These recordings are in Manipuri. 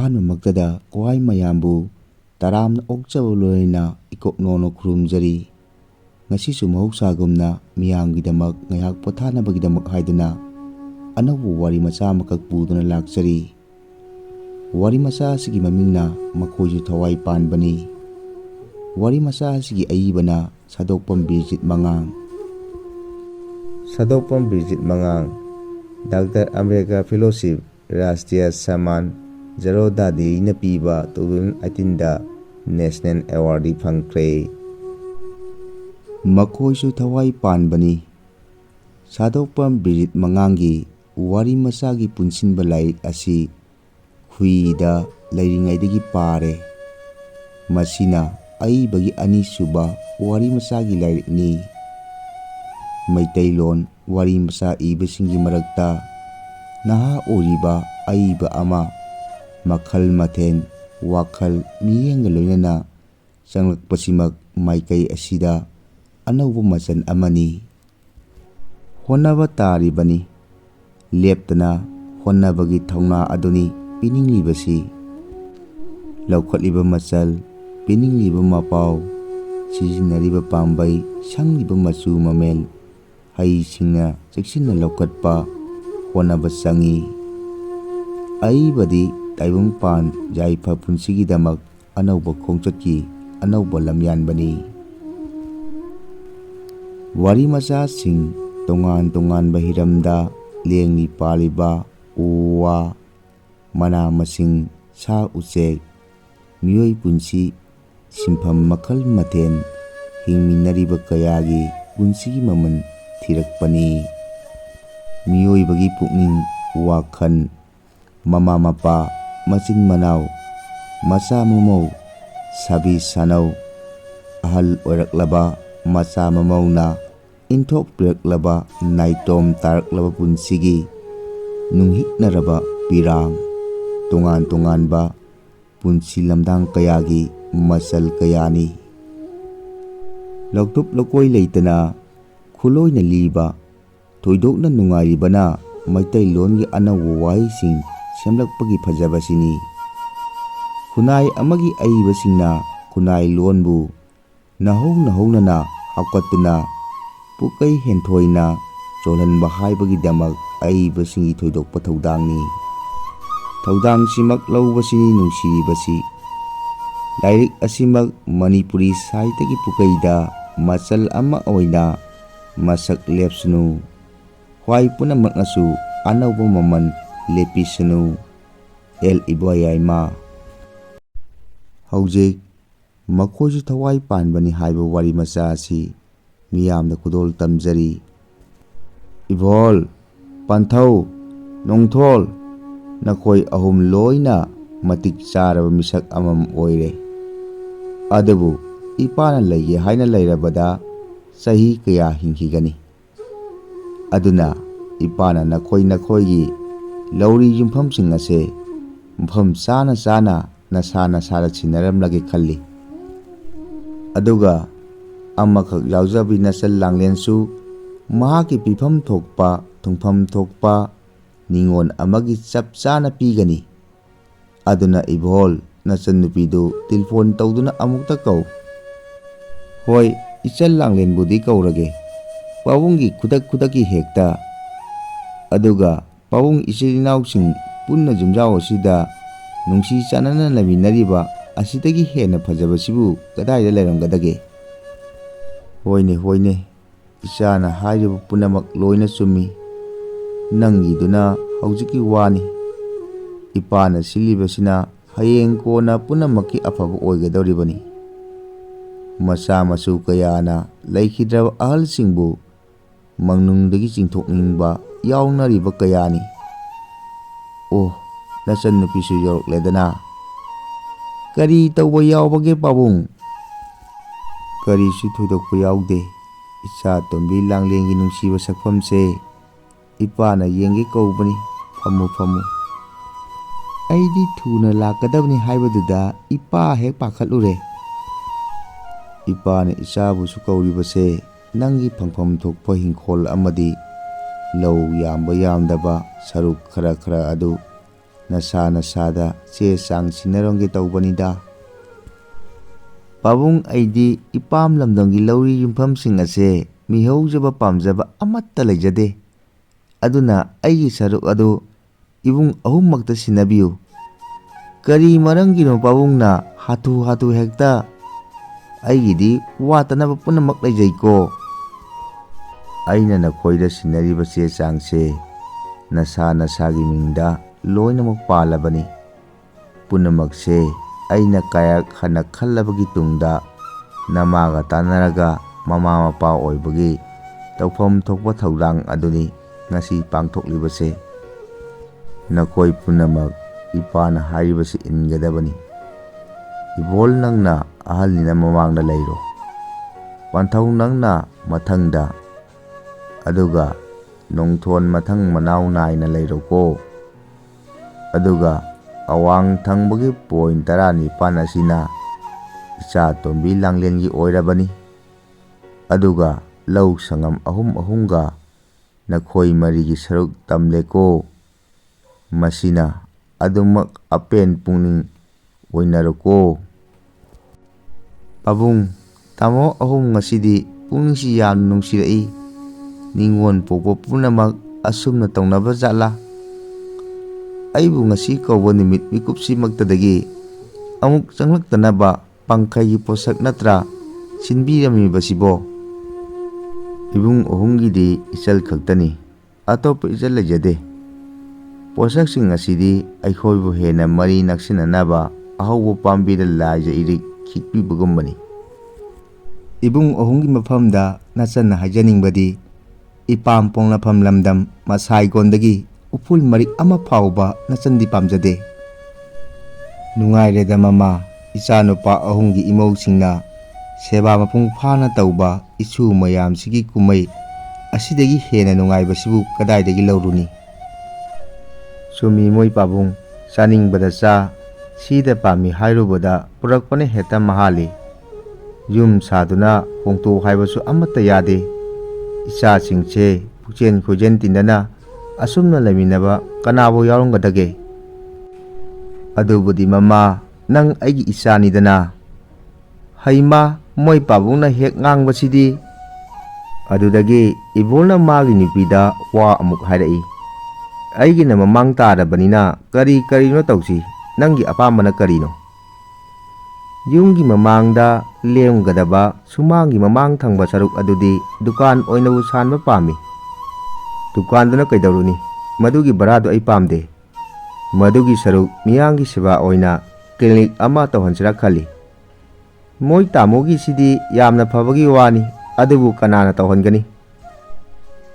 ꯑꯍꯥꯟꯕꯃꯛꯇꯗ ꯀ꯭ꯋꯥꯏ ꯃꯌꯥꯝꯕꯨ ꯇꯔꯥꯝꯅ ꯑꯣꯛꯆꯕ ꯂꯣꯏꯅꯅ ꯏꯀꯣꯛꯅꯣꯅ ꯈꯨꯔꯨꯝꯖꯔꯤ꯫ ꯉꯁꯤꯁꯨ ꯃꯍꯧꯁꯥꯒꯨꯝꯅ ꯃꯤꯌꯥꯝꯒꯤꯗꯃꯛ ꯉꯥꯏꯍꯥꯛ ꯄꯣꯊꯥꯅꯕꯒꯤꯗꯃꯛ ꯍꯥꯏꯗꯨꯅ ꯑꯅꯧꯕ ꯋꯥꯔꯤ ꯃꯆꯥ ꯑꯃꯈꯛ ꯄꯨꯗꯨꯅ ꯂꯥꯛꯆꯔꯤ꯫ ꯋꯥꯔꯤ ꯃꯆꯥ ꯑꯁꯤꯒꯤ ꯃꯃꯤꯡꯅ ꯃꯈꯣꯏꯁꯨ ꯊꯋꯥꯏ ꯄꯥꯟꯕꯅꯤ꯫ ꯋꯥꯔꯤ ꯃꯆꯥ ꯑꯁꯤꯒꯤ ꯑꯏꯕꯅ ꯁꯥꯗꯣꯛꯄꯝ ꯕꯤꯔꯖꯤꯠ ꯃꯉꯥꯡ꯫ ꯁꯥꯗꯣꯛꯄꯝ ꯕꯤꯔꯖꯤꯠ ꯃꯉꯥꯡ ꯗꯥꯛꯇꯔ ꯑꯝꯕꯦꯗꯀꯔ ꯐꯦꯂꯣꯁꯤꯞ ꯔꯥꯁꯇ꯭ꯔꯤꯌꯥ ꯁꯝꯃꯥꯟ ꯖꯔꯣꯗꯥꯗꯦꯔꯤꯅ ꯄꯤꯕ 2018ꯗ ꯅꯦꯁꯅꯦꯜ ꯑꯦꯋꯥꯔꯗꯤ ꯐꯪꯈ꯭ꯔꯦ꯫ ꯃꯈꯣꯏꯁꯨ ꯊꯋꯥꯏ ꯄꯥꯟꯕꯅꯤ꯫ ꯁꯥꯗꯣꯛꯄꯝ ꯕꯤꯔꯖꯤꯠ ꯃꯉꯥꯡꯒꯤ ꯋꯥꯔꯤ ꯃꯆꯥꯒꯤ ꯄꯨꯟꯁꯤꯟꯕ ꯂꯥꯏꯔꯤꯛ ꯑꯁꯤ ꯈꯨꯏꯗ ꯂꯩꯔꯤꯉꯩꯗꯒꯤ ꯄꯥꯔꯦ꯫ ꯃꯁꯤꯅ ꯑꯏꯕꯒꯤ ꯑꯅꯤꯁꯨꯕ ꯋꯥꯔꯤ ꯃꯆꯥꯒꯤ ꯂꯥꯏꯔꯤꯛꯅꯤ꯫ ꯃꯩꯇꯩꯂꯣꯟ ꯋꯥꯔꯤ ꯃꯆꯥ ꯏꯕꯁꯤꯡꯒꯤ ꯃꯔꯛꯇ ꯅꯍꯥ ꯑꯣꯏꯔꯤꯕ ꯑꯏꯕ ꯑꯃ ꯃꯈꯜ ꯃꯊꯦꯜ ꯋꯥꯈꯜ ꯃꯤꯠꯌꯦꯡꯒ ꯂꯣꯏꯅꯅ ꯆꯪꯂꯛꯄꯁꯤꯃꯛ ꯃꯥꯏꯀꯩ ꯑꯁꯤꯗ ꯑꯅꯧꯕ ꯃꯆꯜ ꯑꯃꯅꯤ꯫ ꯍꯣꯠꯅꯕ ꯇꯥꯔꯤꯕꯅꯤ꯫ ꯂꯦꯞꯇꯅ ꯍꯣꯠꯅꯕꯒꯤ ꯊꯧꯅꯥ ꯑꯗꯨꯅꯤ ꯄꯤꯅꯤꯡꯂꯤꯕꯁꯤ꯫ ꯂꯧꯈꯠꯂꯤꯕ ꯃꯆꯜ, ꯄꯤꯅꯤꯡꯂꯤꯕ ꯃꯄꯥꯎ, ꯁꯤꯖꯤꯟꯅꯔꯤꯕ ꯄꯥꯝꯕꯩ, ꯁꯪꯂꯤꯕ ꯃꯆꯨ ꯃꯃꯦꯜ ꯍꯩꯁꯤꯡꯅ ꯆꯦꯛꯁꯤꯟꯅ ꯂꯧꯈꯠꯄ ꯍꯣꯠꯅꯕ ꯆꯪꯏ꯫ ꯑꯏꯕꯗꯤ ꯇꯥꯏꯕꯪꯄꯥꯟ ꯌꯥꯏꯐ ꯄꯨꯟꯁꯤꯒꯤꯗꯃꯛ ꯑꯅꯧꯕ ꯈꯣꯡꯆꯠꯀꯤ ꯑꯅꯧꯕ ꯂꯝꯌꯥꯟꯕꯅꯤ꯫ ꯋꯥꯔꯤ ꯃꯆꯥꯁꯤꯡ ꯇꯣꯉꯥꯟ ꯇꯣꯉꯥꯟꯕ ꯍꯤꯔꯝꯗ ꯂꯦꯡꯂꯤ ꯄꯥꯜꯂꯤꯕ ꯎ ꯋꯥ, ꯃꯅꯥ ꯃꯁꯤꯡ, ꯁꯥ ꯎꯆꯦꯛ, ꯃꯤꯑꯣꯏ ꯄꯨꯟꯁꯤ, ꯁꯤꯟꯐꯝ ꯃꯈꯜ ꯃꯊꯦꯜ, ꯍꯤꯡꯃꯤꯟꯅꯔꯤꯕ ꯀꯌꯥꯒꯤ ꯄꯨꯟꯁꯤꯒꯤ ꯃꯃꯜ ꯊꯤꯔꯛꯄꯅꯤ꯫ ꯃꯤꯑꯣꯏꯕꯒꯤ ꯄꯨꯛꯅꯤꯡ ꯋꯥꯈꯜ, ꯃꯃꯥ ꯃꯄꯥ, ꯃꯆꯤꯟ ꯃꯅꯥꯎ, ꯃꯆꯥ ꯃꯃꯧ, ꯁꯥꯕꯤ ꯁꯥꯅꯧ, ꯑꯍꯜ ꯑꯣꯏꯔꯛꯂꯕ ꯃꯆꯥ ꯃꯃꯧꯅ ꯏꯟꯊꯣꯛꯄꯤꯔꯛꯂꯕ ꯅꯥꯏꯇꯣꯝ ꯇꯥꯔꯛꯂꯕ ꯄꯨꯟꯁꯤꯒꯤ ꯅꯨꯡꯍꯤꯛꯅꯔꯕ ꯄꯤꯔꯥꯡ, ꯇꯣꯉꯥꯟ ꯇꯣꯉꯥꯟꯕ ꯄꯨꯟꯁꯤ ꯂꯝꯗꯥꯡ ꯀꯌꯥꯒꯤ ꯃꯆꯜ ꯀꯌꯥꯅꯤ꯫ ꯂꯧꯊꯣꯛ ꯂꯧꯀꯣꯏ ꯂꯩꯇꯅ ꯈꯨꯂꯣꯏꯅ ꯂꯤꯕ, ꯊꯣꯏꯗꯣꯛꯅ ꯅꯨꯡꯉꯥꯏꯔꯤꯕꯅ ꯃꯩꯇꯩꯂꯣꯟꯒꯤ ꯑꯅꯧꯕ ꯋꯥꯍꯩꯁꯤꯡ ꯁꯦꯝꯂꯛꯄꯒꯤ ꯐꯖꯕꯁꯤꯅꯤ꯫ ꯈꯨꯟꯅꯥꯏ ꯑꯃꯒꯤ ꯑꯏꯕꯁꯤꯡꯅ ꯈꯨꯟꯅꯥꯏ ꯂꯣꯟꯕꯨ ꯅꯧꯍꯧ ꯅꯧꯍꯧꯅꯅ ꯍꯥꯞꯀꯠꯇꯨꯅ ꯄꯨꯀꯩ ꯍꯦꯟꯊꯣꯏꯅ ꯆꯣꯜꯍꯟꯕ ꯍꯥꯏꯕꯒꯤꯗꯃꯛ ꯑꯏꯕꯁꯤꯡꯒꯤ ꯊꯣꯏꯗꯣꯛꯄ ꯊꯧꯗꯥꯡꯅꯤ꯫ ꯊꯧꯗꯥꯡꯁꯤꯃꯛ ꯂꯧꯕꯁꯤꯅꯤ ꯅꯨꯡꯁꯤꯔꯤꯕꯁꯤ꯫ ꯂꯥꯏꯔꯤꯛ ꯑꯁꯤꯃꯛ ꯃꯅꯤꯄꯨꯔꯤ ꯁꯥꯍꯤꯇ꯭ꯌꯒꯤ ꯄꯨꯀꯩꯗ ꯃꯆꯜ ꯑꯃ ꯑꯣꯏꯅ ꯃꯁꯛ ꯂꯦꯞꯁꯅꯨ꯫ ꯍ꯭ꯋꯥꯏ ꯄꯨꯝꯅꯃꯛꯅꯁꯨ ꯑꯅꯧꯕ ꯃꯃꯜ ꯂꯦꯞꯄꯤꯁꯅꯨ꯫ ꯑꯦꯜ ꯏꯕꯣꯌꯥꯏꯃꯥ꯫ ꯍꯧꯖꯤꯛ ꯃꯈꯣꯏꯁꯨ ꯊꯋꯥꯏ ꯄꯥꯟꯕꯅꯤ ꯍꯥꯏꯕ ꯋꯥꯔꯤ ꯃꯆꯥ ꯑꯁꯤ ꯃꯤꯌꯥꯝꯗ ꯈꯨꯗꯣꯜ ꯇꯝꯖꯔꯤ꯫ ꯏꯕꯣꯜ, ꯄꯟꯊꯧ, ꯅꯣꯡꯊꯣꯜ ꯅꯈꯣꯏ ꯑꯍꯨꯝ ꯂꯣꯏꯅ ꯃꯇꯤꯛ ꯆꯥꯔꯕ ꯃꯤꯁꯛ ꯑꯃꯃꯝ ꯑꯣꯏꯔꯦ꯫ ꯑꯗꯨꯕꯨ ꯏꯄꯥꯅ ꯂꯩꯒꯦ ꯍꯥꯏꯅ ꯂꯩꯔꯕꯗ ꯆꯍꯤ ꯀꯌꯥ ꯍꯤꯡꯈꯤꯒꯅꯤ? ꯑꯗꯨꯅ ꯏꯄꯥꯅ ꯅꯈꯣꯏꯒꯤ ꯂꯧꯔꯤ ꯌꯨꯝꯐꯝꯁꯤꯡ ꯑꯁꯦ ꯃꯐꯝ ꯆꯥꯅ ꯆꯥꯅ ꯅꯁꯥ ꯅꯁꯥꯗ ꯁꯤꯟꯅꯔꯝꯂꯒꯦ ꯈꯜꯂꯤ꯫ ꯑꯗꯨꯒ ꯑꯃꯈꯛ ꯌꯥꯎꯖꯕꯤ ꯅꯆꯜ ꯂꯥꯡꯂꯦꯟꯁꯨ ꯃꯍꯥꯛꯀꯤ ꯄꯤꯐꯝ ꯊꯣꯛꯄ ꯊꯨꯡꯐꯝ ꯊꯣꯛꯄ ꯅꯤꯉꯣꯜ ꯑꯃꯒꯤ ꯆꯞ ꯆꯥꯅ ꯄꯤꯒꯅꯤ꯫ ꯑꯗꯨꯅ ꯏꯕꯣꯜ, ꯅꯆꯟꯅꯨꯄꯤꯗꯨ ꯇꯤꯂꯤꯐꯣꯟ ꯇꯧꯗꯨꯅ ꯑꯃꯨꯛꯇ ꯀꯧ꯫ ꯍꯣꯏ, ꯏꯆꯜ ꯂꯥꯡꯂꯦꯟꯕꯨꯗꯤ ꯀꯧꯔꯒꯦ, ꯄꯥꯕꯨꯡꯒꯤ ꯈꯨꯗꯛ ꯈꯨꯗꯛꯀꯤ ꯍꯦꯛꯇ꯫ ꯑꯗꯨꯒ ꯄꯥꯕꯨꯡ ꯏꯆꯤꯜ ꯏꯅꯥꯎꯁꯤꯡ ꯄꯨꯟꯅ ꯌꯨꯝꯖꯥꯎ ꯑꯁꯤꯗ ꯅꯨꯡꯁꯤ ꯆꯥꯟꯅꯅ ꯂꯩꯃꯤꯟꯅꯔꯤꯕ ꯑꯁꯤꯗꯒꯤ ꯍꯦꯟꯅ ꯐꯖꯕꯁꯤꯕꯨ ꯀꯗꯥꯏꯗ ꯂꯩꯔꯝꯒꯗꯒꯦ? ꯍꯣꯏꯅꯦ ꯍꯣꯏꯅꯦ, ꯏꯆꯥꯅ ꯍꯥꯏꯔꯤꯕ ꯄꯨꯝꯅꯃꯛ ꯂꯣꯏꯅ ꯆꯨꯝꯃꯤ꯫ ꯅꯪꯒꯤꯗꯨꯅ ꯍꯧꯖꯤꯛꯀꯤ ꯋꯥꯅꯤ꯫ ꯏꯄꯥꯅ ꯁꯤꯜꯂꯤꯕꯁꯤꯅ ꯍꯌꯦꯡ ꯀꯣꯟꯅ ꯄꯨꯝꯅꯃꯛꯀꯤ ꯑꯐꯕ ꯑꯣꯏꯒꯗꯧꯔꯤꯕꯅꯤ꯫ ꯃꯆꯥ ꯃꯁꯨ ꯀꯌꯥꯅ ꯂꯩꯈꯤꯗ꯭ꯔꯕ ꯑꯍꯜꯁꯤꯡꯕꯨ ꯃꯪꯅꯨꯡꯗꯒꯤ ꯆꯤꯡꯊꯣꯛꯅꯤꯡꯕ ꯌꯥꯎꯅꯔꯤꯕ ꯀꯌꯥꯅꯤ꯫ ꯑꯣ, ꯅꯆꯟꯅꯨꯄꯤꯁꯨ ꯌꯧꯔꯛꯂꯦꯗꯅ꯫ ꯀꯔꯤ ꯇꯧꯕ ꯌꯥꯎꯕꯒꯦ ꯄꯥꯕꯨꯡ? ꯀꯔꯤꯁꯨ ꯊꯣꯏꯗꯣꯛꯄ ꯌꯥꯎꯗꯦ꯫ ꯏꯆꯥ ꯇꯣꯝꯕꯤ ꯂꯥꯡꯂꯦꯟꯒꯤ ꯅꯨꯡꯁꯤꯕ ꯁꯛꯐꯝꯁꯦ ꯏꯄꯥꯅ ꯌꯦꯡꯒꯦ ꯀꯧꯕꯅꯤ꯫ ꯐꯝꯃꯨ ꯐꯝꯃꯨ꯫ ꯑꯩꯗꯤ ꯊꯨꯅ ꯂꯥꯛꯀꯗꯕꯅꯤ ꯍꯥꯏꯕꯗꯨꯗ ꯏꯄꯥ ꯍꯦꯛ ꯄꯥꯈꯠꯂꯨꯔꯦ꯫ ꯏꯄꯥꯅ ꯏꯆꯥꯕꯨꯁꯨ ꯀꯧꯔꯤꯕꯁꯦ ꯅꯪꯒꯤ ꯐꯪꯐꯝ ꯊꯣꯛꯄ ꯍꯤꯡꯈꯣꯜ ꯑꯃꯗꯤ ꯂꯧ ꯌꯥꯝꯕ ꯌꯥꯝꯗꯕ ꯁꯔꯨꯛ ꯈꯔ ꯈꯔ ꯑꯗꯨ nasa nasada che chang sinarongge tawbanida. Pabung aidi ipam lamdamgi lauri yumfamsing ase mihaujaba pamjaba amatta leijade. Aduna aigi saruk adu ibung ahummakta sinabiyu. Kari marangino pabungna hatu hatu hekta aigidi watanaba punamak leijayko. Aina nakoida sinariba che changse nasa nasagi mingda loinamak palabani. Punamakse aina kayak hana khallabagi tungda namaga tanaraga mama mapa oibagi tawfam thokpa thawrang aduni ngasi pangthoklibase. Nakoi punamak ipana haribase ingadabani. Ibol nangna ahalnina mamangna leiro. Panthau nangna mathangda. Aduga nongthon mathang manaw naina leiro ko. Aduga awang thangbagi point 19 asina icha tombi langlengi oirabani. Aduga lau sangam ahumga nakhoi marigi saruk tamle ko. Masina adumak apen pungning oinaroko. Pabung tamo ahum ngasidi pungningsi yam nungsirai. Ningon pokpo punamak asumna tawnaba jatla. Aibu ngasi kauba nimit mikupsi magtadagi amuk changlaktanaba pangkhaigi posak natra sinbiramibasibo. Ibung ahumgidi ichal khaktani atopa ichal lejade. Posaksing asidi aikhoibu hena mari naksinanaba ahauba pambida laja irik khikpibagumbani. Ibung ahumgi mafamda nachanna hajaningbadi ipam ponglafam lamdam masai gondagi upul marik ama phauba nachandi pamjade. Nungaireda mama ichanupa ahumgi imauchingna seba mapung phana tauba ichu mayamsigi kumai asidagi hena nungaibasibu kadaidagi lauruni. Sumi moi pabung chaningbada cha sida pami hairubada purakpane heta mahali. Yum saduna hongto haibasu amatta yade. Isa singche pukchen khojen tindana asumna laminaba kanabo yarongadage. Adubudi mama nang aigi isani dana. Haima moi pabungna hek ngangbasidi. Adudagi ibolna magi nupida wa amuk hairai. Aigina mamang tarabanina kari no tausi nangi apambana karino. Yumgi mamangda lemgadaba sumangi mamang thangba saruk adudi dukan oinabu sanba pami. Dukanduna kaidawruni madugi barado ai pamde. Madugi saruk miyangi seba oina klinik ama tawhansira khali. Moi tamogi sidi yamna phabagi wani adubu kanana tawhangani.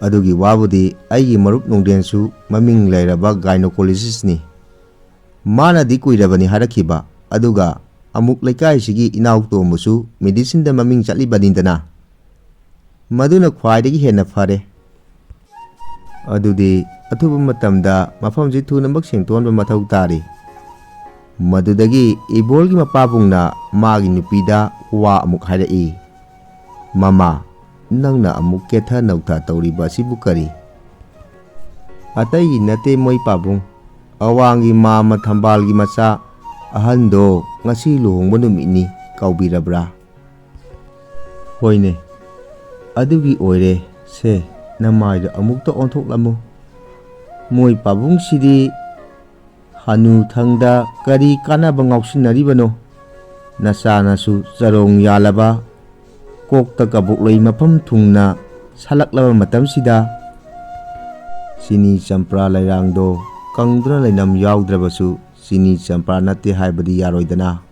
Adugi wabudi aigi marup nongdensu maming lairaba gynecologist ni. Mana di kuirabani harakiba aduga amuk laikai sigi inaw tombusu medicine da maming chatlibadindana. Maduna khwaidagi hena fare. Adudi athuba matamda mafamji thunambak sengtonba mathau tari. Madudagi ibolgi mapabungna magi nupida wa amuk hairai. Mama nangna amuk ketha nautha tawriba sibu kari. Atai nate moi pabung awangi mama thambalgi macha ahando ngasi luhongba numitni kaubirabra. Hoine adugi oire se namaida amukta onthoklammu. Moi pabung sidi hanu thangda kari kanaba ngausinaribano. Nasanasu charong yalaba kokta kabukloi mafam thungna salaklaba matamsida sini champra lairangdo kangduna lainam yaudраbasu sini champra nate haibadi yaroidana.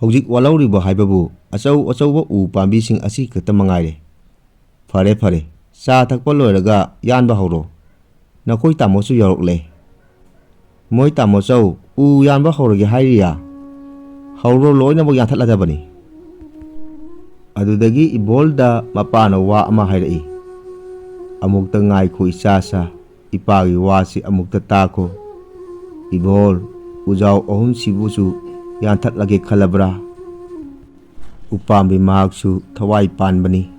Hojik walauriba haibabu achauba u pambising asi khata mangaire. Fare cha thakpa loiraga yanba horo. Nakoi tamosu yorokle. Moi tamosau u yanba horoge hairiya. Hauro loinabak yanthatladabani. Adudagi ibolda mapana wa ama hairai. Amukta ngaiko isasa ipagi wasi amukta tako. Ibol ujau ohun sibusu yanthatlage khalabra. Upambi mahaksu thawai panbani.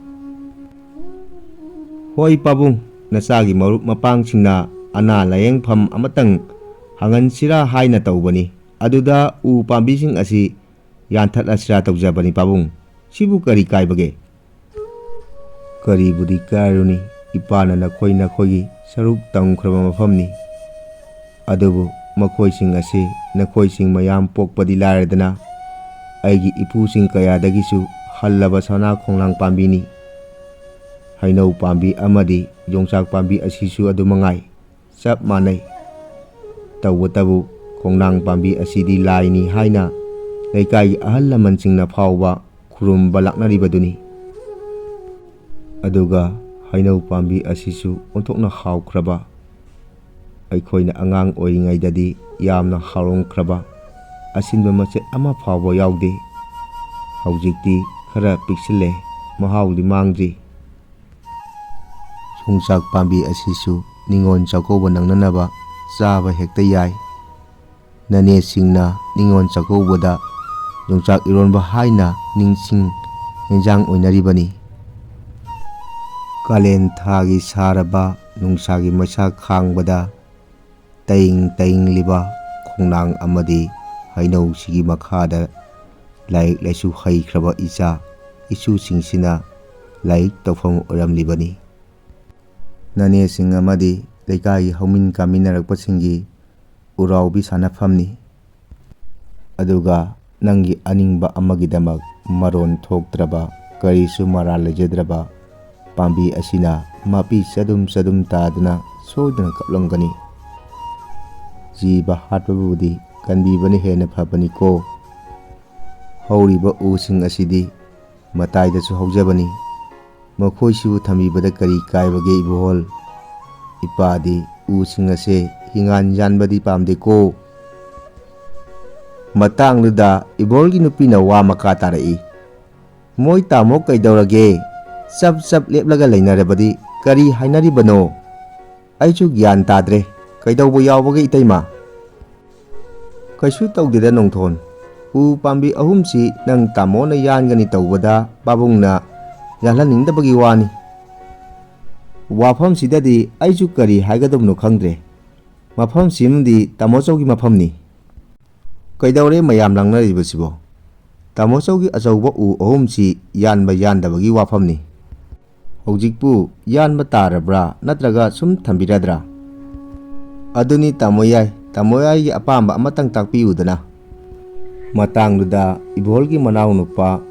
Hoi pabung nasagi marup mapangsingna ꯑꯅꯥ ꯂꯥꯌꯦꯡꯐꯝ ꯑꯃꯇꯪ ꯍꯥꯡꯍꯟꯁꯤꯔꯥ ꯍꯥꯏꯅ ꯇꯧꯕꯅꯤ꯫ ꯑꯗꯨꯗ ꯎ ꯄꯥꯝꯕꯤꯁꯤꯡ ꯑꯁꯤ ꯌꯥꯟꯊꯠꯂꯁꯤꯔꯥ ꯇꯧꯖꯕꯅꯤ ꯄꯥꯕꯨꯡ꯫ ꯁꯤꯕꯨ ꯀꯔꯤ ꯀꯥꯏꯕꯒꯦ? ꯀꯔꯤꯕꯨꯗꯤ ꯀꯥꯏꯔꯨꯅꯤ, ꯏꯄꯥꯅ ꯅꯈꯣꯏꯒꯤ ꯁꯔꯨꯛ ꯇꯝꯈ꯭ꯔꯕ ꯃꯐꯝꯅꯤ꯫ ꯑꯗꯨꯕꯨ ꯃꯈꯣꯏꯁꯤꯡ ꯑꯁꯤ ꯅꯈꯣꯏꯁꯤꯡ ꯃꯌꯥꯝ ꯄꯣꯛꯄꯗꯤ ꯂꯥꯏꯔꯗꯅ ꯑꯩꯒꯤ ꯏꯄꯨꯁꯤꯡ ꯀꯌꯥꯗꯒꯤꯁꯨ ꯍꯜꯂꯕ ꯁꯅꯥ ꯈꯣꯡꯅꯥꯡ ꯄꯥꯝꯕꯤꯅꯤ꯫ ꯍꯩꯅꯧ ꯄꯥꯝꯕꯤ ꯑꯃꯗꯤ ꯌꯣꯡꯆꯥꯛ ꯄꯥꯝꯕꯤ ꯑꯁꯤꯁꯨ ꯑꯗꯨꯃꯉꯥꯏ, ꯆꯞ ꯃꯥꯟꯅꯩ꯫ ꯇꯧꯕꯇꯕꯨ ꯈꯣꯡꯅꯥꯡ ꯄꯥꯝꯕꯤ ꯑꯁꯤꯗꯤ ꯂꯥꯏꯅꯤ ꯍꯥꯏꯅ ꯂꯩꯀꯥꯏꯒꯤ ꯑꯍꯜ ꯂꯃꯟꯁꯤꯡꯅ ꯐꯥꯎꯕ ꯈꯨꯔꯨꯝꯕ ꯂꯥꯛꯅꯔꯤꯕꯗꯨꯅꯤ꯫ ꯑꯗꯨꯒ ꯍꯩꯅꯧ ꯄꯥꯝꯕꯤ ꯑꯁꯤꯁꯨ ꯑꯣꯟꯊꯣꯛꯅ ꯍꯥꯎꯈ꯭ꯔꯕ, ꯑꯩꯈꯣꯏꯅ ꯑꯉꯥꯡ ꯑꯣꯏꯔꯤꯉꯩꯗꯗꯤ ꯌꯥꯝꯅ ꯍꯥꯎꯔꯝꯈ꯭ꯔꯕ, ꯑꯁꯤꯟꯕ ꯃꯆꯦꯠ ꯑꯃ ꯐꯥꯎꯕ ꯌꯥꯎꯗꯦ꯫ ꯍꯧꯖꯤꯛꯇꯤ ꯈꯔ ꯄꯤꯛꯁꯤꯜꯂꯦ, ꯃꯍꯥꯎꯗꯤ ꯃꯥꯡꯗ꯭ꯔꯤ꯫ ꯌꯣꯡꯆꯥꯛ ꯄꯥꯝꯕꯤ ꯑꯁꯤꯁꯨ ꯅꯤꯉꯣꯜ ꯆꯥꯛꯀꯧꯕ ꯅꯪꯅꯅꯕ ꯆꯥꯕ ꯍꯦꯛꯇ ꯌꯥꯏ꯫ ꯅꯅꯦꯁꯤꯡꯅ ꯅꯤꯉꯣꯜ ꯆꯥꯛꯀꯧꯕꯗ ꯌꯣꯡꯆꯥꯛ ꯏꯔꯣꯟꯕ ꯍꯥꯏꯅ ꯅꯤꯡꯁꯤꯡ ꯌꯦꯟꯖꯥꯡ ꯑꯣꯏꯅꯔꯤꯕꯅꯤ꯫ ꯀꯥꯂꯦꯟ ꯊꯥꯒꯤ ꯁꯥꯔꯕ ꯅꯨꯡꯁꯥꯒꯤ ꯃꯩꯁꯥ ꯈꯥꯡꯕꯗ ꯇꯩꯡ ꯇꯩꯡꯂꯤꯕ ꯈꯣꯡꯅꯥꯡ ꯑꯃꯗꯤ ꯍꯩꯅꯧꯁꯤꯒꯤ ꯃꯈꯥꯗ ꯂꯥꯏꯔꯤꯛ ꯂꯥꯏꯁꯨ ꯍꯩꯈ꯭ꯔꯕ ꯏꯆꯥ ꯏꯁꯨꯁꯤꯡꯁꯤꯅ ꯂꯥꯏꯔꯤꯛ ꯇꯧꯐꯝ ꯑꯣꯏꯔꯝꯂꯤꯕꯅꯤ꯫ ꯅꯅꯦꯁꯤꯡ ꯑꯃꯗꯤ ꯂꯩꯀꯥꯏꯒꯤ ꯍꯧꯃꯤꯟ ꯀꯥꯃꯤꯟꯅꯔꯛꯄꯁꯤꯡꯒꯤ ꯎꯔꯥꯎꯕꯤ ꯁꯥꯟꯅꯐꯝꯅꯤ꯫ ꯑꯗꯨꯒ ꯅꯪꯒꯤ ꯑꯅꯤꯡꯕ ꯑꯃꯒꯤꯗꯃꯛ ꯃꯔꯣꯟ ꯊꯣꯛꯇ꯭ꯔꯕ, ꯀꯔꯤꯁꯨ ꯃꯔꯥꯜ ꯂꯩꯖꯗ꯭ꯔꯕ ꯄꯥꯝꯕꯤ ꯑꯁꯤꯅ ꯃꯄꯤ ꯆꯗꯨꯝ ꯆꯗꯨꯝ ꯇꯥꯗꯨꯅ ꯁꯣꯏꯗꯅ ꯀꯞꯂꯝꯒꯅꯤ꯫ ꯖꯤꯕ ꯍꯥꯠꯄꯕꯨꯗꯤ ꯀꯟꯕꯤꯕꯅ ꯍꯦꯟꯅ ꯐꯕꯅꯤꯀꯣ꯫ ꯍꯧꯔꯤꯕ ꯎꯁꯤꯡ ꯑꯁꯤꯗꯤ ꯃꯇꯥꯏꯗꯁꯨ ꯍꯧꯖꯕꯅꯤ, ꯃꯈꯣꯏꯁꯤꯕꯨ ꯊꯝꯕꯤꯕꯗ ꯀꯔꯤ ꯀꯥꯏꯕꯒꯦ ꯏꯕꯣꯍꯜ? ꯏꯄꯥꯗꯤ ꯎꯁꯤꯡ ꯑꯁꯦ ꯍꯤꯡꯒꯥꯟ ꯌꯥꯟꯕꯗꯤ ꯄꯥꯝꯗꯦꯀꯣ꯫ ꯃꯇꯥꯡꯗꯨꯗ ꯏꯕꯣꯍꯜꯒꯤ ꯅꯨꯄꯤꯅ ꯋꯥ ꯃꯈꯥ ꯇꯥꯔꯛꯏ꯫ ꯃꯣꯏ ꯇꯥꯃꯣ ꯀꯩꯗꯧꯔꯒꯦ? ꯆꯞ ꯆꯞ ꯂꯦꯞꯂꯒ ꯂꯩꯅꯔꯕꯗꯤ ꯀꯔꯤ ꯍꯥꯏꯅꯔꯤꯕꯅꯣ? ꯑꯩꯁꯨ ꯒ꯭ꯌꯥꯟ ꯇꯥꯗ꯭ꯔꯦ, ꯀꯩꯗꯧꯕ ꯌꯥꯎꯕꯒꯦ ꯏꯇꯩꯃ? ꯀꯩꯁꯨ ꯇꯧꯗꯦꯗ ꯅꯣꯡꯊꯣꯟ, ꯎ ꯄꯥꯝꯕꯤ ꯑꯍꯨꯝꯁꯤ ꯅꯪ ꯇꯥꯃꯣꯅ ꯌꯥꯟꯒꯅꯤ ꯇꯧꯕꯗ ꯄꯥꯕꯨꯡꯅ ꯌꯥꯜꯍꯟꯅꯤꯡꯗꯕꯒꯤ ꯋꯥꯅꯤ꯫ ꯋꯥꯐꯝꯁꯤꯗꯗꯤ ꯑꯩꯁꯨ ꯀꯔꯤ ꯍꯥꯏꯒꯗꯕꯅꯣ ꯈꯪꯗ꯭ꯔꯦ꯫ ꯃꯐꯝꯁꯤꯃꯗꯤ ꯇꯥꯃꯣꯆꯧꯒꯤ ꯃꯐꯝꯅꯤ꯫ ꯀꯩꯗꯧꯔꯦ ꯃꯌꯥꯝ ꯂꯥꯡꯅꯔꯤꯕꯁꯤꯕꯣ? ꯇꯥꯃꯣꯆꯧꯒꯤ ꯑꯆꯧꯕ ꯎ ꯑꯍꯨꯝꯁꯤ ꯌꯥꯟꯕ ꯌꯥꯟꯗꯕꯒꯤ ꯋꯥꯐꯝꯅꯤ꯫ ꯍꯧꯖꯤꯛꯄꯨ ꯌꯥꯟꯕ ꯇꯥꯔꯕ꯭ꯔꯥ ꯅꯠꯇ꯭ꯔꯒ ꯁꯨꯝ ꯊꯝꯕꯤꯔꯗ꯭ꯔꯥ? ꯑꯗꯨꯅꯤ ꯇꯥꯃꯣꯌꯥꯏ, ꯇꯥꯃꯣꯌꯥꯏꯒꯤ ꯑꯄꯥꯝꯕ ꯑꯃꯇꯪ ꯇꯥꯛꯄꯤꯌꯨꯗꯅ꯫ ꯃꯇꯥꯡꯗꯨꯗ ꯏꯕꯣꯍꯜꯒꯤ ꯃꯅꯥꯎꯅꯨꯄꯥ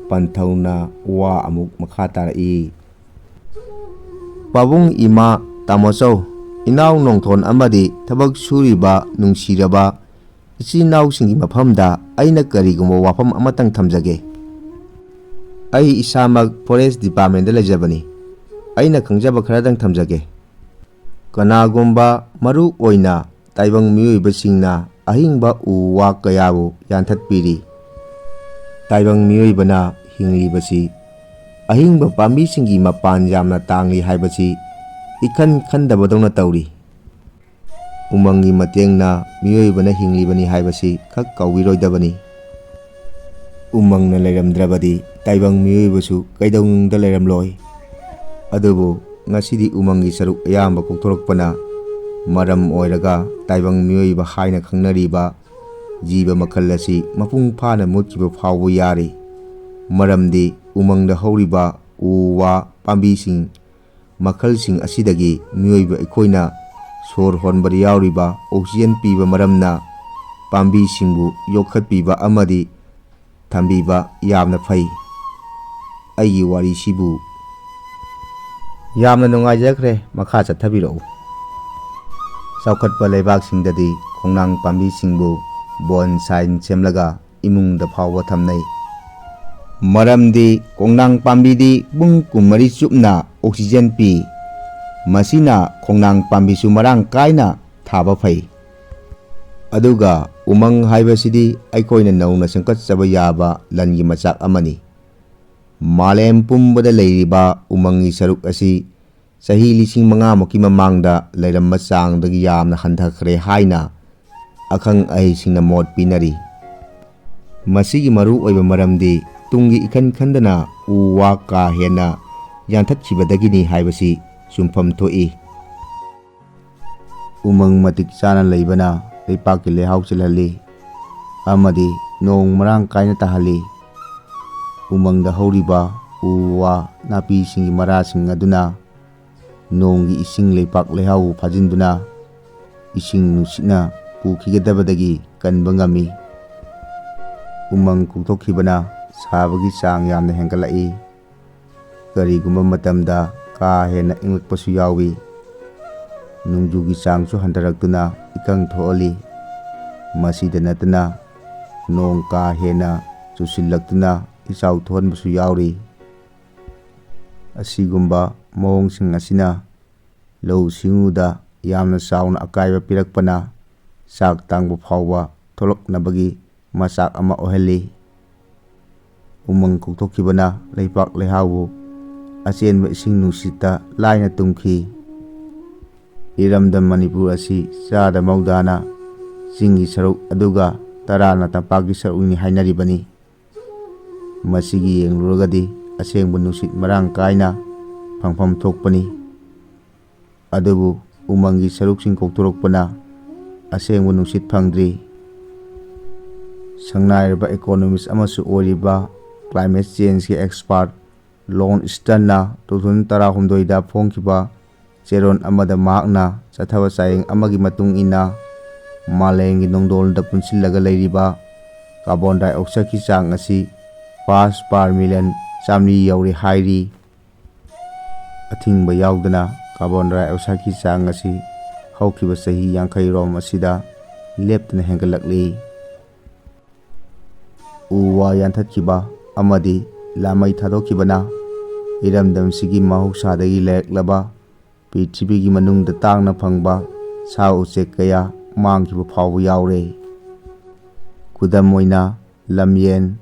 ꯄꯟꯊꯧꯅ ꯋꯥ ꯑꯃꯨꯛ ꯃꯈꯥ ꯇꯥꯔꯛꯏ꯫ ꯄꯥꯕꯨꯡ, ꯏꯃꯥ, ꯇꯥꯃꯣꯆꯧ, ꯏꯅꯥꯎ ꯅꯣꯡꯊꯣꯟ ꯑꯃꯗꯤ ꯊꯕꯛ ꯁꯨꯔꯤꯕ ꯅꯨꯡꯁꯤꯔꯕ ꯏꯆꯤꯜ ꯏꯅꯥꯎꯁꯤꯡꯒꯤ ꯃꯐꯝꯗ ꯑꯩꯅ ꯀꯔꯤꯒꯨꯝꯕ ꯋꯥꯐꯝ ꯑꯃꯇꯪ ꯊꯝꯖꯒꯦ꯫ ꯑꯩ ꯏꯁꯥꯃꯛ ꯐꯣꯔꯦꯁꯠ ꯗꯤꯄꯥꯔꯠꯃꯦꯟꯗ ꯂꯩꯖꯕꯅꯤ꯫ ꯑꯩꯅ ꯈꯪꯖꯕ ꯈꯔꯗꯪ ꯊꯝꯖꯒꯦ꯫ ꯀꯅꯥꯒꯨꯝꯕ ꯃꯔꯨ ꯑꯣꯏꯅ ꯇꯥꯏꯕꯪ ꯃꯤꯑꯣꯏꯕꯁꯤꯡꯅ ꯑꯍꯤꯡꯕ ꯎ ꯋꯥ ꯀꯌꯥꯕꯨ ꯌꯥꯟꯊꯠꯄꯤꯔꯤ꯫ ꯇꯥꯏꯕꯪ ꯃꯤꯑꯣꯏꯕꯅ ꯍꯤꯡꯂꯤꯕꯁꯤ ꯑꯍꯤꯡꯕ ꯄꯥꯝꯕꯤꯁꯤꯡꯒꯤ ꯃꯄꯥꯟ ꯌꯥꯝꯅ ꯇꯥꯡꯂꯤ ꯍꯥꯏꯕꯁꯤ ꯏꯈꯟ ꯈꯟꯗꯕꯗꯧꯅ ꯇꯧꯔꯤ꯫ ꯎꯃꯪꯒꯤ ꯃꯇꯦꯡꯅ ꯃꯤꯑꯣꯏꯕꯅ ꯍꯤꯡꯂꯤꯕꯅꯤ ꯍꯥꯏꯕꯁꯤ ꯈꯛ ꯀꯥꯎꯕꯤꯔꯣꯏꯗꯕꯅꯤ꯫ ꯎꯃꯪꯅ ꯂꯩꯔꯝꯗ꯭ꯔꯕꯗꯤ ꯇꯥꯏꯕꯪ ꯃꯤꯑꯣꯏꯕꯁꯨ ꯀꯩꯗꯧꯅꯨꯡꯗ ꯂꯩꯔꯝꯂꯣꯏ꯫ ꯑꯗꯨꯕꯨ ꯉꯁꯤꯗꯤ ꯎꯃꯪꯒꯤ ꯁꯔꯨꯛ ꯑꯌꯥꯝꯕ ꯀꯣꯛꯊꯣꯔꯛꯄꯅ ꯃꯔꯝ ꯑꯣꯏꯔꯒ ꯇꯥꯏꯕꯪ ꯃꯤꯑꯣꯏꯕ ꯍꯥꯏꯅ ꯈꯪꯅꯔꯤꯕ ꯖꯤꯕ ꯃꯈꯜ ꯑꯁꯤ ꯃꯄꯨꯡ ꯐꯥꯅ ꯃꯨꯠꯈꯤꯕ ꯐꯥꯎꯕ ꯌꯥꯔꯤ꯫ ꯃꯔꯝꯗꯤ ꯎꯃꯪꯗ ꯍꯧꯔꯤꯕ ꯎ ꯋꯥ ꯄꯥꯝꯕꯤꯁꯤꯡ ꯃꯈꯜꯁꯤꯡ ꯑꯁꯤꯗꯒꯤ ꯃꯤꯑꯣꯏꯕ ꯑꯩꯈꯣꯏꯅ ꯁꯣꯔ ꯍꯣꯟꯕꯗ ꯌꯥꯎꯔꯤꯕ ꯑꯣꯛꯁꯤꯖꯦꯟ ꯄꯤꯕ ꯃꯔꯝꯅ ꯄꯥꯝꯕꯤꯁꯤꯡꯕꯨ ꯌꯣꯛꯈꯠꯄꯤꯕ ꯑꯃꯗꯤ ꯊꯝꯕꯤꯕ ꯌꯥꯝꯅ ꯐꯩ꯫ ꯑꯩꯒꯤ ꯋꯥꯔꯤꯁꯤꯕꯨ ꯌꯥꯝꯅ ꯅꯨꯡꯉꯥꯏꯖꯈ꯭ꯔꯦ, ꯃꯈꯥ ꯆꯠꯊꯕꯤꯔꯛꯎ꯫ ꯆꯥꯎꯈꯠꯄ ꯂꯩꯕꯥꯛꯁꯤꯡꯗꯗꯤ ꯈꯣꯡꯅꯥꯡ ꯄꯥꯝꯕꯤꯁꯤꯡꯕꯨ ꯕꯣꯟꯁꯥꯏ ꯁꯦꯝꯂꯒ ꯏꯃꯨꯡꯗ ꯐꯥꯎꯕ ꯊꯝꯅꯩ꯫ ꯃꯔꯝꯗꯤ ꯈꯣꯡꯅꯥꯡ ꯄꯥꯝꯕꯤꯗꯤ ꯄꯨꯡ 24 ꯆꯨꯞꯅ ꯑꯣꯛꯁꯤꯖꯦꯟ ꯄꯤ꯫ ꯃꯁꯤꯅ ꯈꯣꯡꯅꯥꯡ ꯄꯥꯝꯕꯤꯁꯨ ꯃꯔꯥꯡ ꯀꯥꯏꯅ ꯊꯥꯕ ꯐꯩ꯫ ꯑꯗꯨꯒ ꯎꯃꯪ ꯍꯥꯏꯕꯁꯤꯗꯤ ꯑꯩꯈꯣꯏꯅ ꯅꯧꯅ ꯁꯦꯝꯒꯠꯆꯕ ꯌꯥꯕ ꯂꯟꯒꯤ ꯃꯆꯥꯛ ꯑꯃꯅꯤ꯫ ꯃꯥꯂꯦꯝ ꯄꯨꯝꯕꯗ ꯂꯩꯔꯤꯕ ꯎꯃꯪꯒꯤ ꯁꯔꯨꯛ ꯑꯁꯤ ꯆꯍꯤ 5000ꯃꯨꯛꯀꯤ ꯃꯃꯥꯡꯗ ꯂꯩꯔꯝꯕ ꯆꯥꯡꯗꯒꯤ ꯌꯥꯝꯅ ꯍꯟꯊꯈ꯭ꯔꯦ ꯍꯥꯏꯅ ꯑꯈꯪ ꯑꯍꯩꯁꯤꯡꯅ ꯃꯣꯠ ꯄꯤꯅꯔꯤ꯫ ꯃꯁꯤꯒꯤ ꯃꯔꯨ ꯑꯣꯏꯕ ꯃꯔꯝꯗꯤ ꯇꯨꯡꯒꯤ ꯏꯈꯟ ꯈꯟꯗꯅ ꯎ ꯋꯥ ꯀꯥ ꯍꯦꯟꯅ ꯌꯥꯟꯊꯠꯈꯤꯕꯗꯒꯤꯅꯤ ꯍꯥꯏꯕꯁꯤ ꯆꯨꯝꯐꯝ ꯊꯣꯛꯏ꯫ Umang matik chana leibana leipakki lehau chilhalli amadi nong marang kaina tahali. Umangda horiba u wa napi singi marasing aduna nonggi ising leipak lehau phajinduna ising nusina pukigadabadagi kanba ngami. Umang kuktokhibana sabagi chang yamna hengkalai. Karigumba matamda ka hena inglakpasu yawi. Nungjugi changsu hantaraktuna ikang thoali. Masida natana nong ka hena chusillaktuna ichau thonbasu yauri. Asigumba mawngsing asina lau singuda yamna sauna akaiba pirakpana sak tangba phawba tholoknabagi masak ama ohelli. Umang kuktokhibana leipak lehaubu achenba ising nungsita laina tumkhi. Iramdam Manipur asi chada maudana chingi saruk aduga tarana tampaki sarukni hainaribani. Masigi yengluragadi asengba nungsit marang kaina phangpham thokpani. Adubu umangi saruksing koktorokpana asengba nungsit phangdri. Sangnairaba economist amasu oiriba climate change ki expert Lon Sternna 2016 da phongkiba cheron amada makna chathaba chayeng amagi matung ina malengi nongdolda punsillaga leiriba carbon dioxide ki chang asi parts per million chamni yauri hairi. Athingba yaudana carbon dioxide ki chang asi haukiba sahi 50 rom asida leptana hengalakli. Uwa yanthatkiba amadi lamai thadokibana iramdam sigi mahuksadagi leklaba Prithibigi manungda tangna phangba sa uchek kaya mangkiba phawba yaure. Kudam oina lamyen,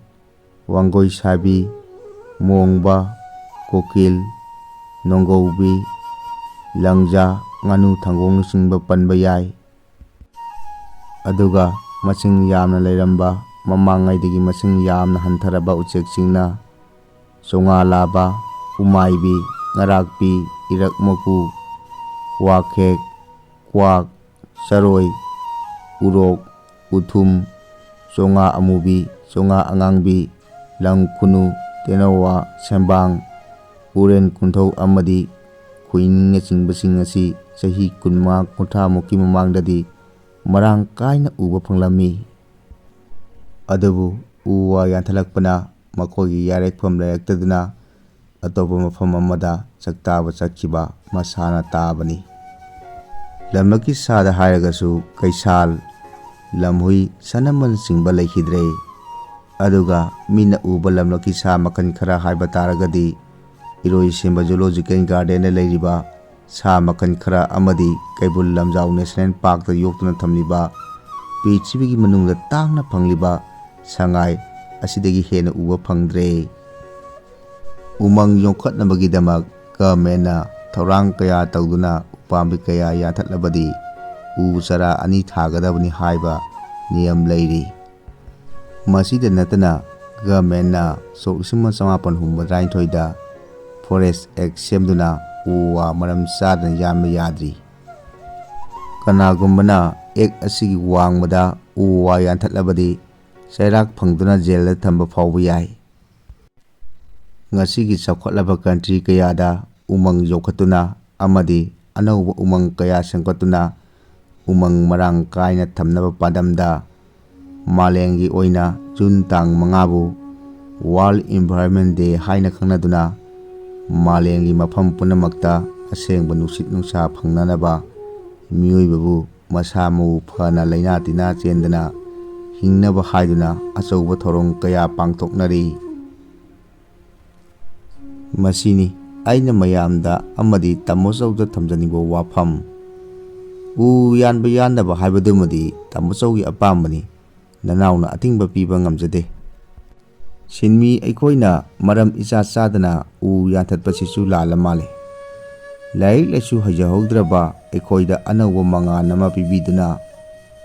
wangoi sabi, mongba, kokil, nongoubi, langja, nganu thangong singba panba yai. Aduga masing yamna leiramba mamangaidagi masing yamna hantharaba ucheksingna songa laba, umaibi, ngarakpi, irakmaku, wakhek, kwak, saroi, urok, uthum, songa amubi, songa angangbi, langkunu, tenawa, sembang, uren kunthau amadi khuininga chingbasing asi sahi 15 muki mamangdadi marang kaina uba phanglammi. Adubu uwa yanthalakpana makogi yarekpham layraktaduna atopa mafam amada chaktaba chakhiba masana tabani. Lamlaki sada hairagasu kaisal lamhui sanaman singba lekhidre. Aduga mina uba lamlaki sa makan khara haiba taragadi iroi simba zoological garden leiriba sa makan khara amadi Kaibul Lamjau National Park da yoktuna thamliba Prithibigi manungda tangna phangliba sangai asidagi hena uba phangdre. Umang yongkhatnabagidamak governmentna thorang kaya tawduna upambi kaya yanthatlabadi u chara ani thagadabani haiba niyam leiri. Masida natana governmentna sok 1992 da Forest Act semduna uwa maram chadana yamma yadri. Kanagumbana Act asigi wangmada uwa yanthatlabadi chairak phangduna jailda thamba phawba yai. Ngasigi chawkhatlaba country kayada umang yokhatuna amadi anauba umang kaya sengkatuna umang marang kaina thamnaba padamda malengi oina June tang 5 bu World Environment Day haina khangnaduna malengi mafam punamakta asengba nungsit nungsa phangnanaba mioibabu masa mau phana laina tina chendana hingnaba haiduna achauba thorong kaya pangthoknari. Masini aina mayamda amadi tamosauda thamjaningba wafam u yanba yandaba haibadumadi tamosaugi apambani nanauna atingba piba ngamjade. Sinmi aikoina maram icha chadana u yanthatpasisu lala male. Laik laisu hajahaudraba aikoida anauba mangan nama pibiduna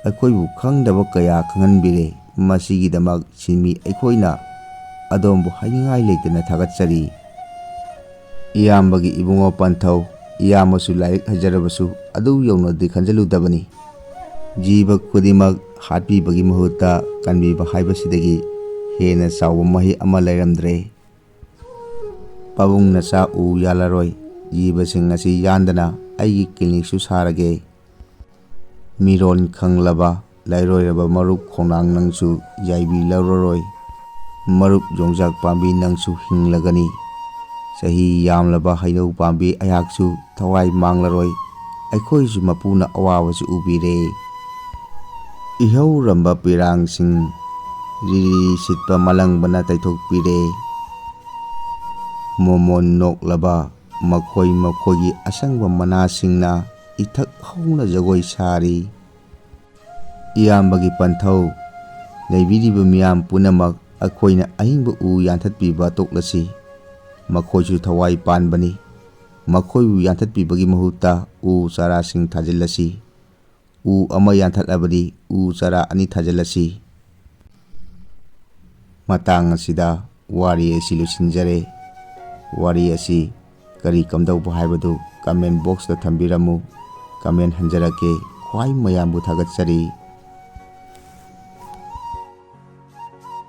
aikoibu khangdaba kaya khanganbire. Masigidamak sinmi aikoina adombu hainingai leitana thagatsari. Iyambagi ibungo panthau ꯏꯌꯥꯝꯕꯁꯨ ꯂꯥꯏꯔꯤꯛ ꯍꯩꯖꯔꯕꯁꯨ ꯑꯗꯨ ꯌꯧꯅꯗꯤ ꯈꯟꯖꯤꯜꯂꯨꯗꯕꯅꯤ꯫ ꯖꯤꯕ ꯈꯨꯗꯤꯡꯃꯛ ꯍꯥꯠꯄꯤꯕꯒꯤ ꯃꯍꯨꯠꯇ ꯀꯟꯕꯤꯕ ꯍꯥꯏꯕꯁꯤꯗꯒꯤ ꯍꯦꯟꯅ ꯆꯥꯎꯕ ꯃꯍꯩ ꯑꯃ ꯂꯩꯔꯝꯗ꯭ꯔꯦ꯫ ꯄꯥꯕꯨꯡ ꯅꯆꯥ ꯎ ꯌꯥꯜꯂꯔꯣꯏ, ꯖꯤꯕꯁꯤꯡ ꯑꯁꯤ ꯌꯥꯟꯗꯅ ꯑꯩꯒꯤ ꯀ꯭ꯂꯤꯅꯤꯛꯁꯨ ꯁꯥꯔꯒꯦ꯫ ꯃꯤꯔꯣꯟ ꯈꯪꯂꯕ ꯂꯩꯔꯣꯏꯔꯕ ꯃꯔꯨꯞ ꯈꯣꯡꯅꯥꯡ ꯅꯪꯁꯨ ꯌꯥꯏꯕꯤ ꯂꯧꯔꯔꯣꯏ, ꯃꯔꯨꯞ ꯌꯣꯡꯆꯥꯛ ꯄꯥꯝꯕꯤ ꯅꯪꯁꯨ ꯍꯤꯡꯂꯒꯅꯤ, ꯆꯍꯤ ꯌꯥꯝꯂꯕ ꯍꯩꯅꯧ ꯄꯥꯝꯕꯤ ꯑꯩꯍꯥꯛꯁꯨ ꯊꯋꯥꯏ ꯃꯥꯡꯂꯔꯣꯏ, ꯑꯩꯈꯣꯏꯁꯨ ꯃꯄꯨꯅ ꯑꯋꯥꯕꯁꯨ ꯎꯕꯤꯔꯦ꯫ ꯏꯍꯧꯔꯝꯕ ꯄꯤꯔꯥꯡꯁꯤꯡ ꯔꯤꯔꯤ ꯁꯤꯠꯄ ꯃꯂꯪꯕꯅ ꯇꯩꯊꯣꯛꯄꯤꯔꯦ꯫ ꯃꯣꯃꯣꯟ ꯅꯣꯛꯂꯕ ꯃꯈꯣꯏ ꯃꯈꯣꯏꯒꯤ ꯑꯁꯪꯕ ꯃꯅꯥꯁꯤꯡꯅ ꯏꯊꯛ ꯍꯧꯅ ꯖꯒꯣꯏ ꯁꯥꯔꯤ꯫ ꯏꯌꯥꯝꯕꯒꯤ ꯄꯟꯊꯧ ꯂꯩꯕꯤꯔꯤꯕ ꯃꯤꯌꯥꯝ ꯄꯨꯝꯅꯃꯛ ꯑꯩꯈꯣꯏꯅ ꯑꯍꯤꯡꯕ ꯎ ꯌꯥꯟꯊꯠꯄꯤꯕ ꯇꯣꯛꯂꯁꯤ꯫ ꯃꯈꯣꯏꯁꯨ ꯊꯋꯥꯏ ꯄꯥꯟꯕꯅꯤ, ꯃꯈꯣꯏꯕꯨ ꯌꯥꯟꯊꯠꯄꯤꯕꯒꯤ ꯃꯍꯨꯠꯇ ꯎ ꯆꯥꯔꯥꯁꯤꯡ ꯊꯥꯖꯤꯜꯂꯁꯤ꯫ ꯎ ꯑꯃ ꯌꯥꯟꯊꯠꯂꯕꯗꯤ ꯎ ꯆꯥꯔꯥ 2 ꯊꯥꯖꯤꯜꯂꯁꯤ꯫ ꯃꯇꯥꯡ ꯑꯁꯤꯗ ꯋꯥꯔꯤ ꯑꯁꯤ ꯂꯣꯏꯁꯤꯟꯖꯔꯦ꯫ ꯋꯥꯔꯤ ꯑꯁꯤ ꯀꯔꯤ ꯀꯝꯗꯧꯕ ꯍꯥꯏꯕꯗꯨ ꯀꯃꯦꯟ ꯕꯣꯛꯁꯇ ꯊꯝꯕꯤꯔꯝꯃꯨ, ꯀꯃꯦꯟ ꯍꯟꯖꯔꯛꯀꯦ꯫ ꯈ꯭ꯋꯥꯏ ꯃꯌꯥꯝꯕꯨ ꯊꯥꯒꯠꯆꯔꯤ꯫